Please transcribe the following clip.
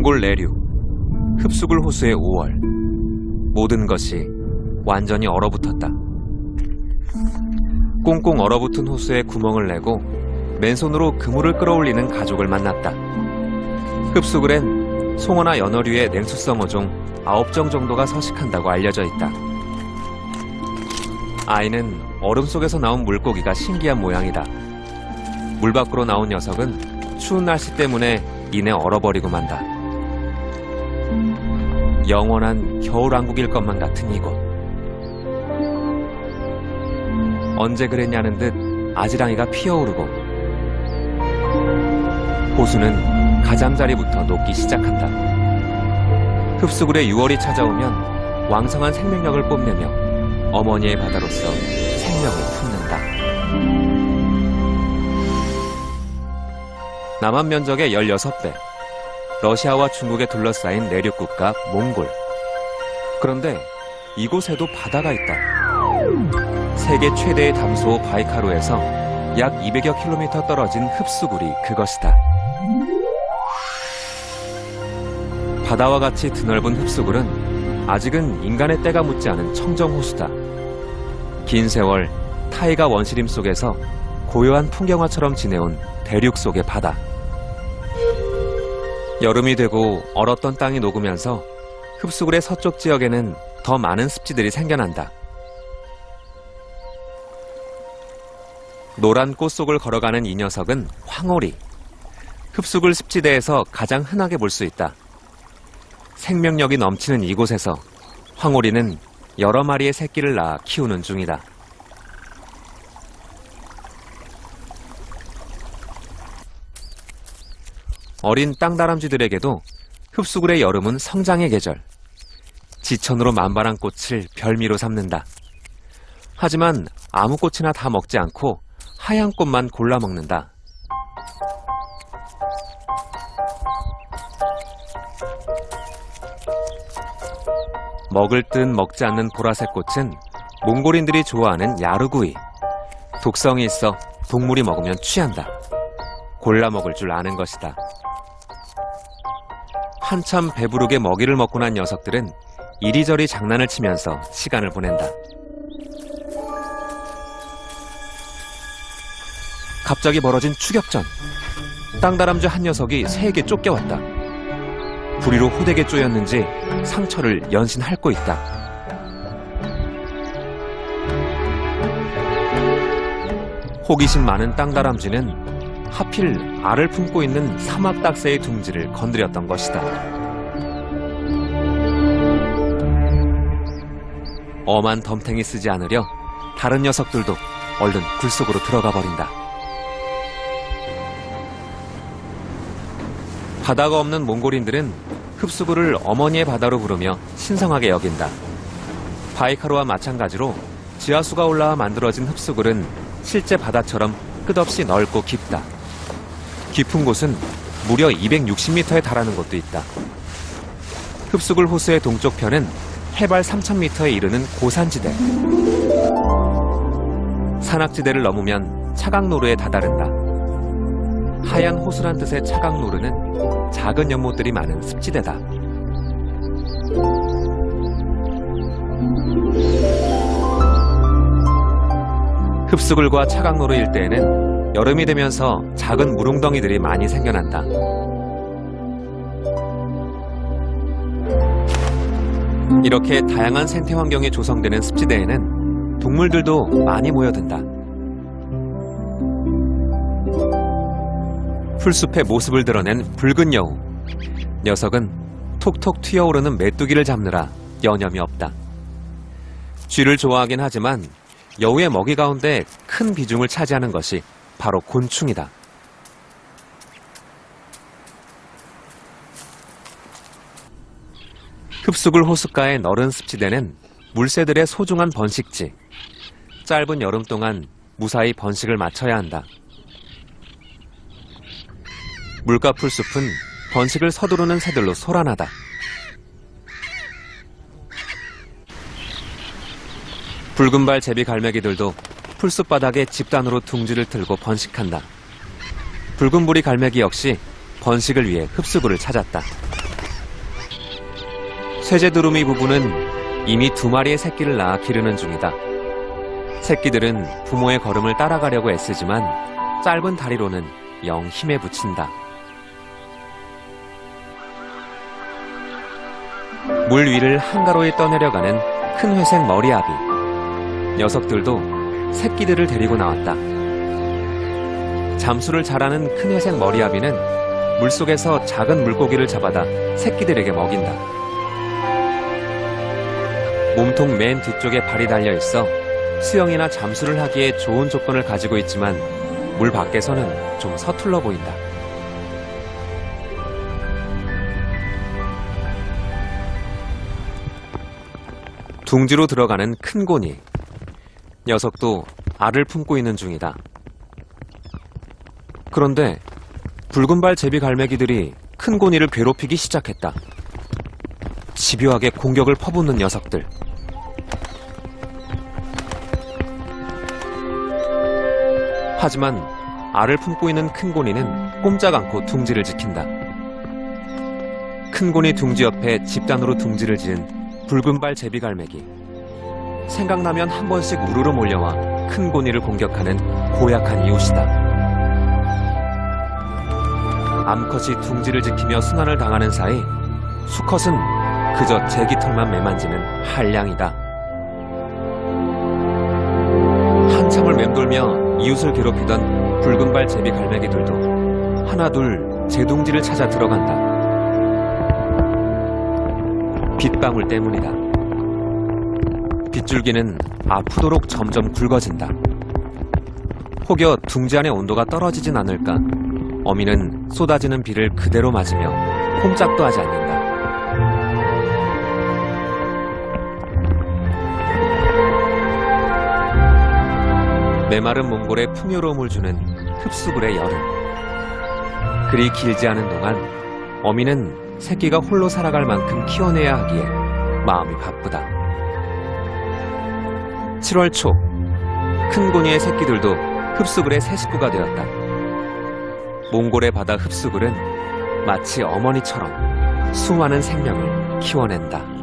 몽골 내륙, 흡수굴 호수의 5월. 모든 것이 완전히 얼어붙었다. 꽁꽁 얼어붙은 호수에 구멍을 내고 맨손으로 그물을 끌어올리는 가족을 만났다. 흡수굴엔 송어나 연어류의 냉수성 어종 9종 정도가 서식한다고 알려져 있다. 아이는 얼음 속에서 나온 물고기가 신기한 모양이다. 물 밖으로 나온 녀석은 추운 날씨 때문에 이내 얼어버리고 만다. 영원한 겨울왕국일 것만 같은 이곳. 언제 그랬냐는 듯 아지랑이가 피어오르고 호수는 가장자리부터 녹기 시작한다. 흡수굴에 6월이 찾아오면 왕성한 생명력을 뽐내며 어머니의 바다로서 생명을 품는다. 남한 면적의 16배, 러시아와 중국에 둘러싸인 내륙 국가 몽골. 그런데 이곳에도 바다가 있다. 세계 최대의 담소 바이카루에서 약 200여 킬로미터 떨어진 흡수굴이 그것이다. 바다와 같이 드넓은 흡수굴은 아직은 인간의 때가 묻지 않은 청정호수다. 긴 세월 타이가 원시림 속에서 고요한 풍경화처럼 지내온 대륙 속의 바다. 여름이 되고 얼었던 땅이 녹으면서 흡수굴의 서쪽 지역에는 더 많은 습지들이 생겨난다. 노란 꽃 속을 걸어가는 이 녀석은 황오리. 흡수굴 습지대에서 가장 흔하게 볼 수 있다. 생명력이 넘치는 이곳에서 황오리는 여러 마리의 새끼를 낳아 키우는 중이다. 어린 땅다람쥐들에게도 흡수굴의 여름은 성장의 계절. 지천으로 만발한 꽃을 별미로 삼는다. 하지만 아무 꽃이나 다 먹지 않고 하얀 꽃만 골라 먹는다. 먹을 듯 먹지 않는 보라색 꽃은 몽골인들이 좋아하는 야르구이. 독성이 있어 동물이 먹으면 취한다. 골라 먹을 줄 아는 것이다. 한참 배부르게 먹이를 먹고 난 녀석들은 이리저리 장난을 치면서 시간을 보낸다. 갑자기 벌어진 추격전. 땅다람쥐 한 녀석이 새에게 쫓겨왔다. 부리로 호되게 쪼였는지 상처를 연신 핥고 있다. 호기심 많은 땅다람쥐는 하필 알을 품고 있는 사막딱새의 둥지를 건드렸던 것이다. 엄한 덤탱이 쓰지 않으려 다른 녀석들도 얼른 굴 속으로 들어가 버린다. 바다가 없는 몽골인들은 흡수굴을 어머니의 바다로 부르며 신성하게 여긴다. 바이카루와 마찬가지로 지하수가 올라와 만들어진 흡수굴은 실제 바다처럼 끝없이 넓고 깊다. 깊은 곳은 무려 260m에 달하는 곳도 있다. 흡수굴 호수의 동쪽 편은 해발 3000m에 이르는 고산지대. 산악지대를 넘으면 차강노루에 다다른다. 하얀 호수란 뜻의 차강노루는 작은 연못들이 많은 습지대다. 흡수굴과 차강노루 일대에는 여름이 되면서 작은 물웅덩이들이 많이 생겨난다. 이렇게 다양한 생태 환경이 조성되는 습지대에는 동물들도 많이 모여든다. 풀숲의 모습을 드러낸 붉은 여우. 녀석은 톡톡 튀어오르는 메뚜기를 잡느라 여념이 없다. 쥐를 좋아하긴 하지만 여우의 먹이 가운데 큰 비중을 차지하는 것이 바로 곤충이다. 흡수굴 호숫가의 너른 습지대는 물새들의 소중한 번식지. 짧은 여름 동안 무사히 번식을 마쳐야 한다. 물가 풀숲은 번식을 서두르는 새들로 소란하다. 붉은발 제비 갈매기들도 풀숲 바닥에 집단으로 둥지를 틀고 번식한다. 붉은부리 갈매기 역시 번식을 위해 흡수굴을 찾았다. 쇠제두루미 부부는 이미 2마리의 새끼를 낳아 기르는 중이다. 새끼들은 부모의 걸음을 따라가려고 애쓰지만 짧은 다리로는 영 힘에 부친다. 물 위를 한가로이 떠내려가는 큰 회색 머리아비. 녀석들도 새끼들을 데리고 나왔다. 잠수를 잘하는 큰 회색 머리아비는 물속에서 작은 물고기를 잡아다 새끼들에게 먹인다. 몸통 맨 뒤쪽에 발이 달려 있어 수영이나 잠수를 하기에 좋은 조건을 가지고 있지만 물 밖에서는 좀 서툴러 보인다. 둥지로 들어가는 큰 고니. 녀석도 알을 품고 있는 중이다. 그런데 붉은발 제비갈매기들이 큰 고니를 괴롭히기 시작했다. 집요하게 공격을 퍼붓는 녀석들. 하지만 알을 품고 있는 큰 고니는 꼼짝 않고 둥지를 지킨다. 큰 고니 둥지 옆에 집단으로 둥지를 지은 붉은발 제비갈매기. 생각나면 한 번씩 우르르 몰려와 큰 고니를 공격하는 고약한 이웃이다. 암컷이 둥지를 지키며 순환을 당하는 사이 수컷은 그저 제깃털만 매만지는 한량이다. 한참을 맴돌며 이웃을 괴롭히던 붉은발 제비갈매기들도 하나둘 제 둥지를 찾아 들어간다. 빗방울 때문이다. 빗줄기는 아프도록 점점 굵어진다. 혹여 둥지 안의 온도가 떨어지진 않을까 어미는 쏟아지는 비를 그대로 맞으며 꼼짝도 하지 않는다. 메마른 몽골에 풍요로움을 주는 흡수굴의 여름. 그리 길지 않은 동안 어미는 새끼가 홀로 살아갈 만큼 키워내야 하기에 마음이 바쁘다. 7월 초, 큰 고니의 새끼들도 흡수굴의 새 식구가 되었다. 몽골의 바다 흡수굴은 마치 어머니처럼 수많은 생명을 키워낸다.